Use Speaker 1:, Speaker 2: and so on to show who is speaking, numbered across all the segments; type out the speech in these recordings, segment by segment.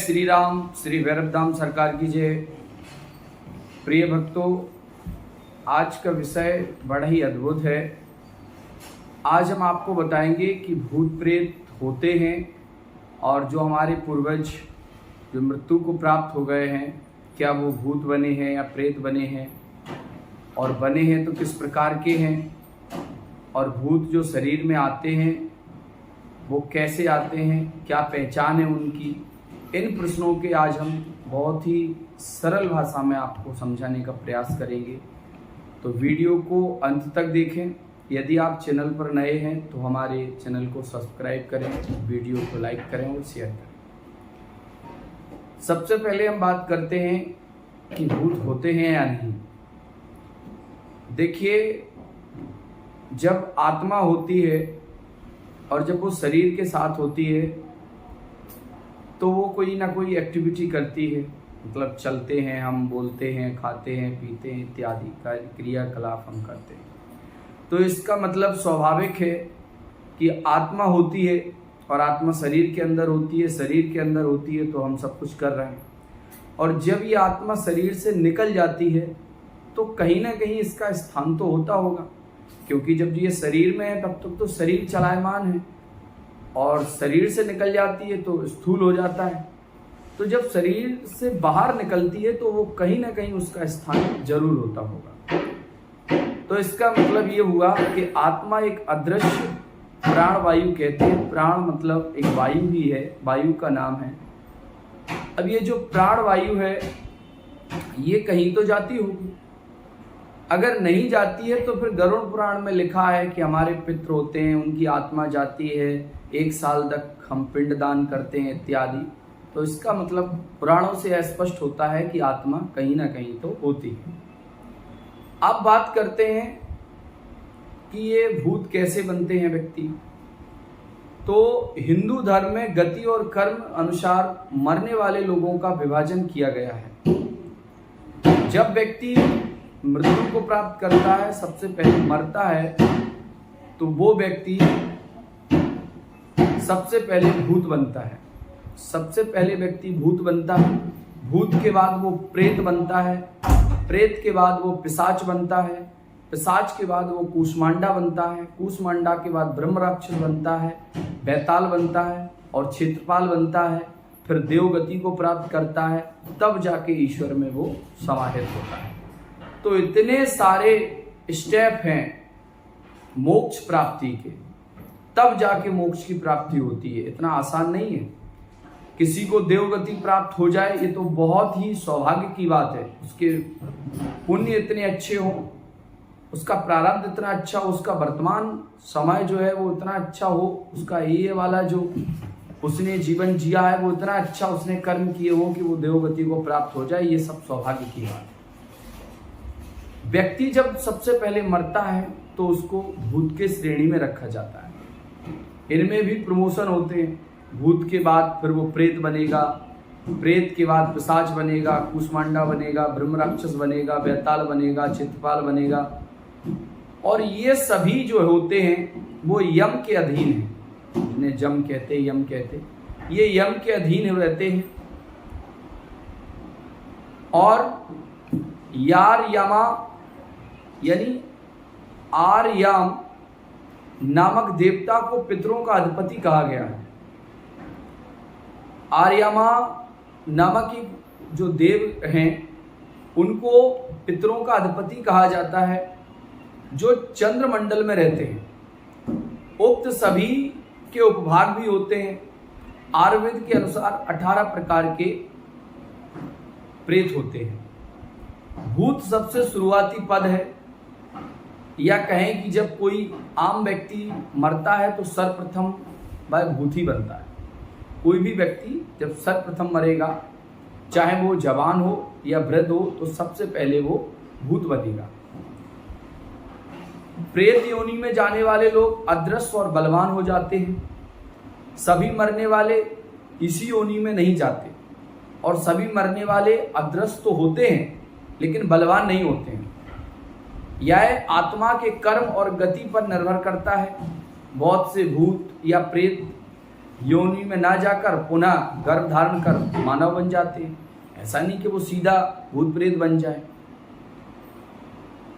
Speaker 1: श्री राम, श्री भैरवधाम सरकार की जय। प्रिय भक्तों, आज का विषय बड़ा ही अद्भुत है। आज हम आपको बताएंगे कि भूत प्रेत होते हैं और जो हमारे पूर्वज जो मृत्यु को प्राप्त हो गए हैं, क्या वो भूत बने हैं या प्रेत बने हैं, और बने हैं तो किस प्रकार के हैं, और भूत जो शरीर में आते हैं वो कैसे आते हैं, क्या पहचान है उनकी। इन प्रश्नों के आज हम बहुत ही सरल भाषा में आपको समझाने का प्रयास करेंगे, तो वीडियो को अंत तक देखें। यदि आप चैनल पर नए हैं तो हमारे चैनल को सब्सक्राइब करें, वीडियो को लाइक करें और शेयर करें। सबसे पहले हम बात करते हैं कि भूत होते हैं या नहीं। देखिए, जब आत्मा होती है और जब वो शरीर के साथ होती है तो वो कोई ना कोई एक्टिविटी करती है, मतलब चलते हैं, हम बोलते हैं, खाते हैं, पीते हैं, इत्यादि क्रियाकलाप हम करते हैं। तो इसका मतलब स्वाभाविक है कि आत्मा होती है और आत्मा शरीर के अंदर होती है, शरीर के अंदर होती है तो हम सब कुछ कर रहे हैं। और जब ये आत्मा शरीर से निकल जाती है तो कहीं ना कहीं इसका स्थान तो होता होगा, क्योंकि जब ये शरीर में है तब तक तो शरीर चलायमान है, और शरीर से निकल जाती है तो स्थूल हो जाता है। तो जब शरीर से बाहर निकलती है तो वो कहीं ना कहीं उसका स्थान जरूर होता होगा। तो इसका मतलब ये हुआ कि आत्मा एक अदृश्य प्राण वायु कहते हैं। प्राण मतलब एक वायु ही है, वायु का नाम है। अब ये जो प्राण वायु है ये कहीं तो जाती होगी। अगर नहीं जाती है तो फिर गरुड़ पुराण में लिखा है कि हमारे पितृ होते हैं, उनकी आत्मा जाती है, 1 साल तक हम पिंडदान करते हैं इत्यादि। तो इसका मतलब पुराणों से स्पष्ट होता है कि आत्मा कहीं ना कहीं तो होती है। अब बात करते हैं कि ये भूत कैसे बनते हैं व्यक्ति। तो हिंदू धर्म में गति और कर्म अनुसार मरने वाले लोगों का विभाजन किया गया है। जब व्यक्ति मृत्यु को प्राप्त करता है, सबसे पहले मरता है, तो वो व्यक्ति सबसे पहले भूत बनता है। सबसे पहले व्यक्ति भूत बनता है, भूत के बाद वो प्रेत बनता है, प्रेत के बाद वो पिशाच बनता है, पिशाच के बाद वो कूष्मांडा बनता है, कूष्मांडा के बाद ब्रह्म राक्षस बनता है, बैताल बनता है और क्षेत्रपाल बनता है, फिर देवगति को प्राप्त करता है, तब जाके ईश्वर में वो समाहित होता है। तो इतने सारे स्टेप हैं मोक्ष प्राप्ति के, तब जाके मोक्ष की प्राप्ति होती है। इतना आसान नहीं है। किसी को देवगति प्राप्त हो जाए ये तो बहुत ही सौभाग्य की बात है। उसके पुण्य इतने अच्छे हों, उसका प्रारब्ध इतना अच्छा हो, उसका वर्तमान समय जो है वो इतना अच्छा हो, उसका ये वाला जो उसने जीवन जिया है वो इतना अच्छा उसने कर्म किए हो कि वो देवगति को प्राप्त हो जाए, ये सब सौभाग्य की बात है। व्यक्ति जब सबसे पहले मरता है तो उसको भूत के श्रेणी में रखा जाता है। इनमें भी प्रमोशन होते हैं। भूत के बाद फिर वो प्रेत बनेगा, प्रेत के बाद पिशाच बनेगा, कूष्मांडा बनेगा, ब्रह्म राक्षस बनेगा, बैताल बनेगा, क्षेत्रपाल बनेगा। और ये सभी जो होते हैं वो यम के अधीन है, जिन्हें जम कहते, यम कहते, ये यम के अधीन रहते हैं। और यार यमा यानी आर्याम नामक देवता को पितरों का अधिपति कहा गया है। आर्यमा नामक जो देव हैं उनको पितरों का अधिपति कहा जाता है, जो चंद्रमंडल में रहते हैं। उक्त सभी के उपभाग भी होते हैं। आयुर्वेद के अनुसार 18 प्रकार के प्रेत होते हैं। भूत सबसे शुरुआती पद है, या कहें कि जब कोई आम व्यक्ति मरता है तो सर्वप्रथम वह भूत ही बनता है। कोई भी व्यक्ति जब सर्वप्रथम मरेगा, चाहे वो जवान हो या वृद्ध हो, तो सबसे पहले वो भूत बनेगा। प्रेत योनि में जाने वाले लोग अदृश्य और बलवान हो जाते हैं। सभी मरने वाले इसी योनि में नहीं जाते, और सभी मरने वाले अदृश्य तो होते हैं लेकिन बलवान नहीं होते हैं। यह आत्मा के कर्म और गति पर निर्भर करता है। बहुत से भूत या प्रेत योनि में ना जाकर पुनः गर्भ धारण कर मानव बन जाते हैं। ऐसा नहीं कि वो सीधा भूत प्रेत बन जाए।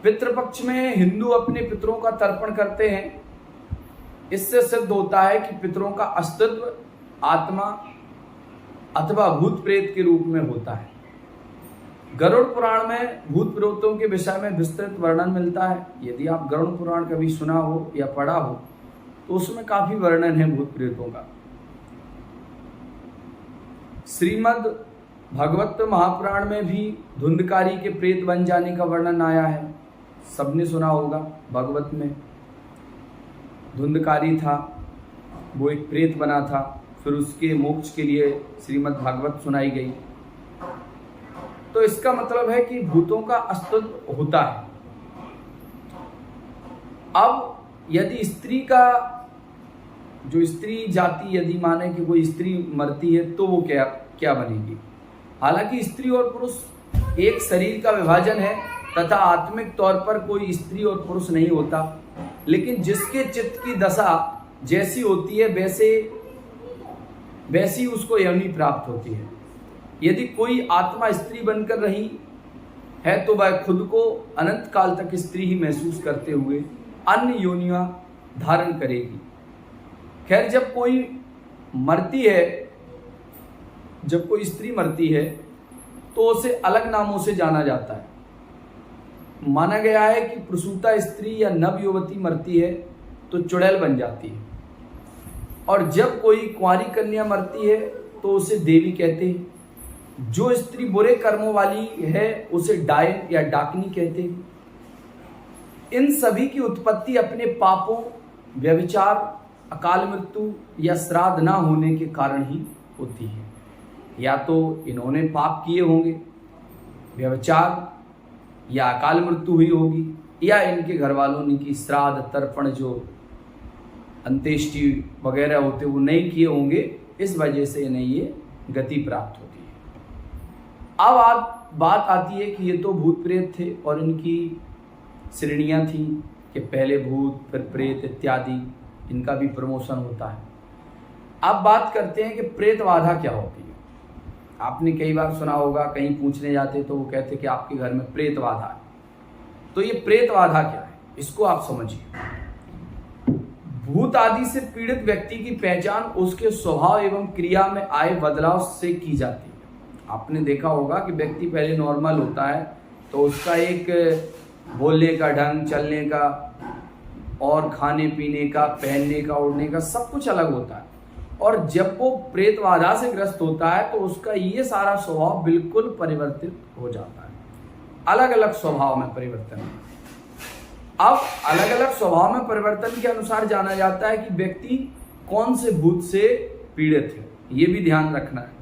Speaker 1: पितृपक्ष में हिंदू अपने पितरों का तर्पण करते हैं। इससे सिद्ध होता है कि पितरों का अस्तित्व आत्मा अथवा भूत प्रेत के रूप में होता है। गरुड़ पुराण में भूत प्रेतों के विषय में विस्तृत वर्णन मिलता है। यदि आप गरुड़ पुराण कभी सुना हो या पढ़ा हो तो उसमें काफी वर्णन है भूत प्रेतों का। श्रीमद् भागवत महापुराण में भी धुंधकारी के प्रेत बन जाने का वर्णन आया है। सबने सुना होगा। भागवत में धुंधकारी था, वो एक प्रेत बना था, फिर उसके मोक्ष के लिए श्रीमद् भागवत सुनाई गई। तो इसका मतलब है कि भूतों का अस्तित्व होता है। अब यदि स्त्री का जो स्त्री जाति यदि माने कि कोई स्त्री मरती है तो वो क्या बनेगी। हालांकि स्त्री और पुरुष एक शरीर का विभाजन है तथा आत्मिक तौर पर कोई स्त्री और पुरुष नहीं होता, लेकिन जिसके चित्त की दशा जैसी होती है वैसी उसको योनि प्राप्त होती है। यदि कोई आत्मा स्त्री बनकर रही है तो वह खुद को अनंत काल तक स्त्री ही महसूस करते हुए अन्य योनियां धारण करेगी। खैर, जब कोई स्त्री मरती है तो उसे अलग नामों से जाना जाता है। माना गया है कि प्रसूता स्त्री या नव युवती मरती है तो चुड़ैल बन जाती है, और जब कोई कुंवारी कन्या मरती है तो उसे देवी कहते हैं। जो स्त्री बुरे कर्मों वाली है उसे डायन या डाकनी कहते हैं। इन सभी की उत्पत्ति अपने पापों, व्यभिचार, अकाल मृत्यु या श्राद्ध ना होने के कारण ही होती है। या तो इन्होंने पाप किए होंगे, व्यभिचार या अकाल मृत्यु हुई होगी, या इनके घर वालों ने की श्राद्ध तर्पण जो अंत्येष्टि वगैरह होते वो नहीं किए होंगे, इस वजह से इन्हें ये गति प्राप्त होती है। अब बात आती है कि ये तो भूत प्रेत थे और इनकी श्रेणियां थी कि पहले भूत फिर प्रेत इत्यादि, इनका भी प्रमोशन होता है। अब बात करते हैं कि प्रेत बाधा क्या होती है। आपने कई बार सुना होगा, कहीं पूछने जाते तो वो कहते कि आपके घर में प्रेत बाधा है। तो ये प्रेत बाधा क्या है, इसको आप समझिए। भूत आदि से पीड़ित व्यक्ति की पहचान उसके स्वभाव एवं क्रिया में आए बदलाव से की जाती है। आपने देखा होगा कि व्यक्ति पहले नॉर्मल होता है तो उसका एक बोलने का ढंग, चलने का और खाने पीने का, पहनने का, ओढ़ने का सब कुछ अलग होता है। और जब वो प्रेत बाधा से ग्रस्त होता है तो उसका ये सारा स्वभाव बिल्कुल परिवर्तित हो जाता है। अलग अलग स्वभाव में परिवर्तन। अब अलग अलग स्वभाव में परिवर्तन के अनुसार जाना जाता है कि व्यक्ति कौन से भूत से पीड़ित है, ये भी ध्यान रखना है।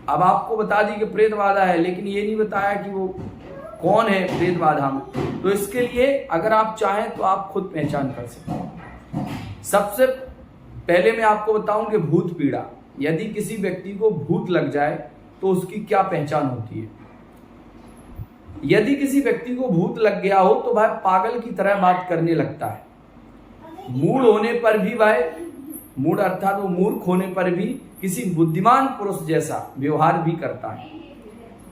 Speaker 1: अब आपको बता दी कि प्रेत बाधा है, लेकिन ये नहीं बताया कि वो कौन है प्रेत बाधा में। तो इसके लिए अगर आप चाहें तो आप खुद पहचान कर सकते हैं। सबसे पहले मैं आपको बताऊं कि भूत पीड़ा, यदि किसी व्यक्ति को भूत लग जाए तो उसकी क्या पहचान होती है। यदि किसी व्यक्ति को भूत लग गया हो तो वह पागल की तरह बात करने लगता है। मूढ़ होने पर भी मूढ़ अर्थात वो मूर्ख होने पर भी किसी बुद्धिमान पुरुष जैसा व्यवहार भी करता है।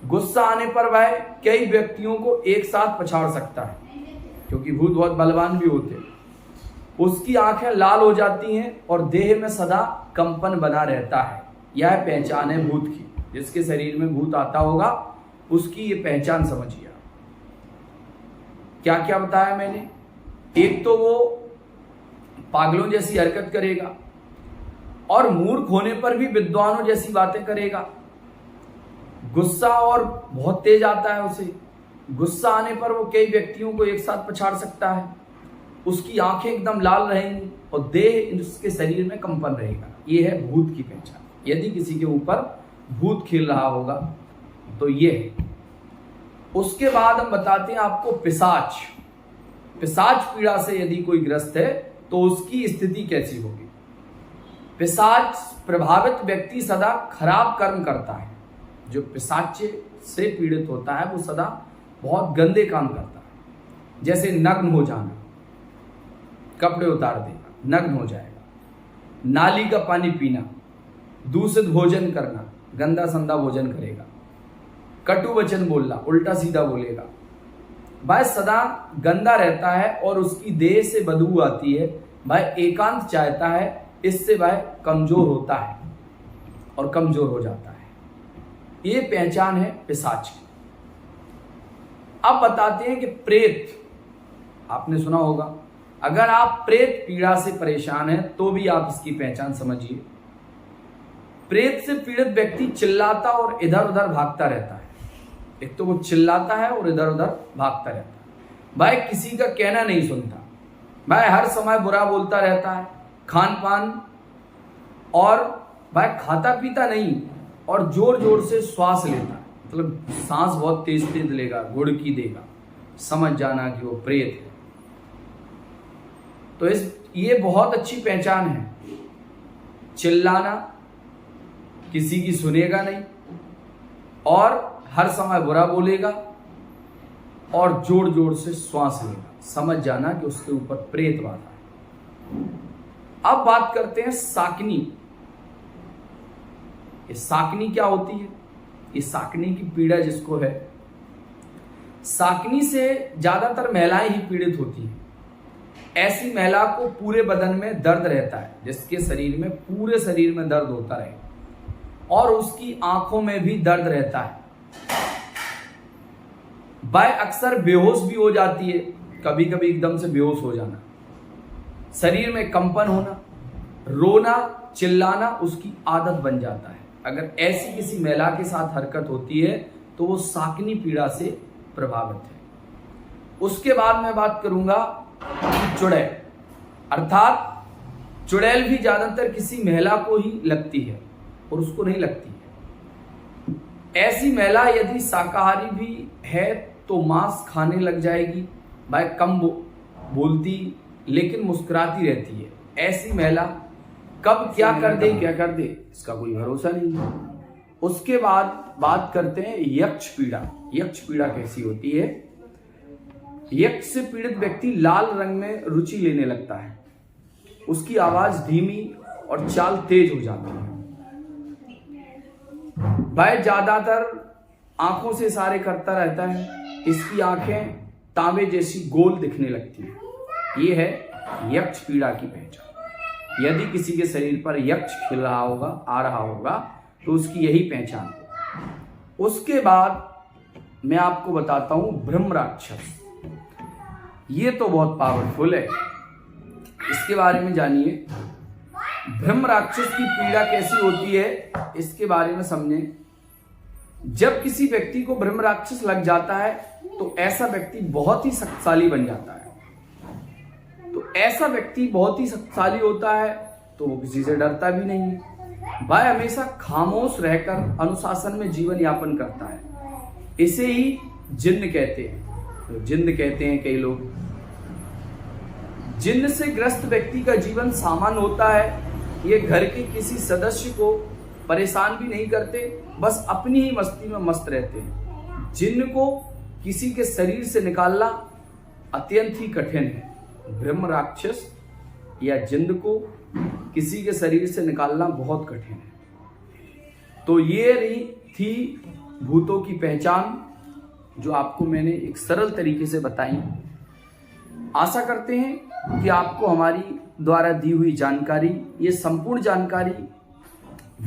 Speaker 1: गुस्सा आने पर वह कई व्यक्तियों को एक साथ पछाड़ सकता है, क्योंकि भूत बहुत बलवान भी होते हैं। उसकी आंखें लाल हो जाती हैं और देह में सदा कंपन बना रहता है। यह पहचान है भूत की। जिसके शरीर में भूत आता होगा उसकी ये पहचान समझिए। क्या क्या बताया मैंने। एक तो वो पागलों जैसी हरकत करेगा और मूर्ख होने पर भी विद्वानों जैसी बातें करेगा। गुस्सा और बहुत तेज आता है उसे। गुस्सा आने पर वो कई व्यक्तियों को एक साथ पछाड़ सकता है। उसकी आंखें एकदम लाल रहेंगी और देह उसके शरीर में कंपन रहेगा। ये है भूत की पहचान। यदि किसी के ऊपर भूत खेल रहा होगा तो ये है। उसके बाद हम बताते हैं आपको पिशाच। पिशाच पीड़ा से यदि कोई ग्रस्त है तो उसकी स्थिति कैसी होगी। पिशाच प्रभावित व्यक्ति सदा खराब कर्म करता है। जो पिशाच से पीड़ित होता है वो सदा बहुत गंदे काम करता है। जैसे नग्न हो जाना, कपड़े उतार देना, नग्न हो जाएगा। नाली का पानी पीना, दूषित भोजन करना, गंदा संदा भोजन करेगा, कटु वचन बोलना, उल्टा सीधा बोलेगा, भाई सदा गंदा रहता है और उसकी देह से बदबू आती है, भाई एकांत चाहता है, इससे भाई कमजोर होता है और कमजोर हो जाता है। ये पहचान है पिशाच की। अब बताते हैं कि प्रेत, आपने सुना होगा, अगर आप प्रेत पीड़ा से परेशान हैं तो भी आप इसकी पहचान समझिए। प्रेत से पीड़ित व्यक्ति चिल्लाता और इधर उधर भागता रहता है। एक तो वो चिल्लाता है और इधर उधर भागता रहता है, भाई किसी का कहना नहीं सुनता, भाई हर समय बुरा बोलता रहता है, खान पान और भाई खाता पीता नहीं और जोर जोर से श्वास लेता है, मतलब सांस बहुत तेज तेज लेगा, गुड़की देगा, समझ जाना कि वो प्रेत है। तो ये बहुत अच्छी पहचान है। चिल्लाना, किसी की सुनेगा नहीं और हर समय बुरा बोलेगा और जोर जोर से श्वास लेगा, समझ जाना कि उसके ऊपर प्रेत बाधा है। अब बात करते हैं साकनी। ये साकनी क्या होती है? ये साकनी की पीड़ा जिसको है, साकनी से ज्यादातर महिलाएं ही पीड़ित होती हैं। ऐसी महिला को पूरे बदन में दर्द रहता है, जिसके शरीर में पूरे शरीर में दर्द होता रहे और उसकी आंखों में भी दर्द रहता है। वह अक्सर बेहोश भी हो जाती है, कभी कभी एकदम से बेहोश हो जाना, शरीर में कंपन होना, रोना चिल्लाना उसकी आदत बन जाता है। अगर ऐसी किसी महिला के साथ हरकत होती है तो वो साकनी पीड़ा से प्रभावित है। उसके बाद मैं बात करूंगा चुड़ैल, अर्थात चुड़ैल भी ज्यादातर किसी महिला को ही लगती है और उसको नहीं लगती है। ऐसी महिला यदि शाकाहारी भी है तो मांस खाने लग जाएगी, भाई कम बोलती लेकिन मुस्कुराती रहती है। ऐसी महिला कब क्या कर दे इसका कोई भरोसा नहीं है। उसके बाद बात करते हैं यक्ष पीड़ा। यक्ष पीड़ा कैसी होती है? यक्ष से पीड़ित व्यक्ति लाल रंग में रुचि लेने लगता है, उसकी आवाज धीमी और चाल तेज हो जाती है। भाई ज्यादातर आंखों से इशारे करता रहता है, इसकी आंखें तांबे जैसी गोल दिखने लगती है। ये है यक्ष पीड़ा की पहचान। यदि किसी के शरीर पर यक्ष खिल रहा होगा, आ रहा होगा, तो उसकी यही पहचान है। उसके बाद मैं आपको बताता हूं ब्रह्म राक्षस। ये तो बहुत पावरफुल है, इसके बारे में जानिए। ब्रह्म राक्षस की पीड़ा कैसी होती है इसके बारे में समझें। जब किसी व्यक्ति को ब्रह्म राक्षस लग जाता है तो ऐसा व्यक्ति बहुत ही शक्तिशाली बन जाता है। तो ऐसा व्यक्ति बहुत ही शक्तिशाली होता है तो वो किसी से डरता भी नहीं है, वह हमेशा खामोश रहकर अनुशासन में जीवन यापन करता है। इसे ही जिन्न कहते हैं। तो जिन्न कहते हैं कई लोग। जिन्न से ग्रस्त व्यक्ति का जीवन सामान्य होता है। ये घर के किसी सदस्य को परेशान भी नहीं करते, बस अपनी ही मस्ती में मस्त रहते हैं। जिन्न को किसी के शरीर से निकालना अत्यंत ही कठिन है। ब्रह्म राक्षस या जिन्न को किसी के शरीर से निकालना बहुत कठिन है। तो ये रही थी भूतों की पहचान, जो आपको मैंने एक सरल तरीके से बताई। आशा करते हैं कि आपको हमारी द्वारा दी हुई जानकारी, ये संपूर्ण जानकारी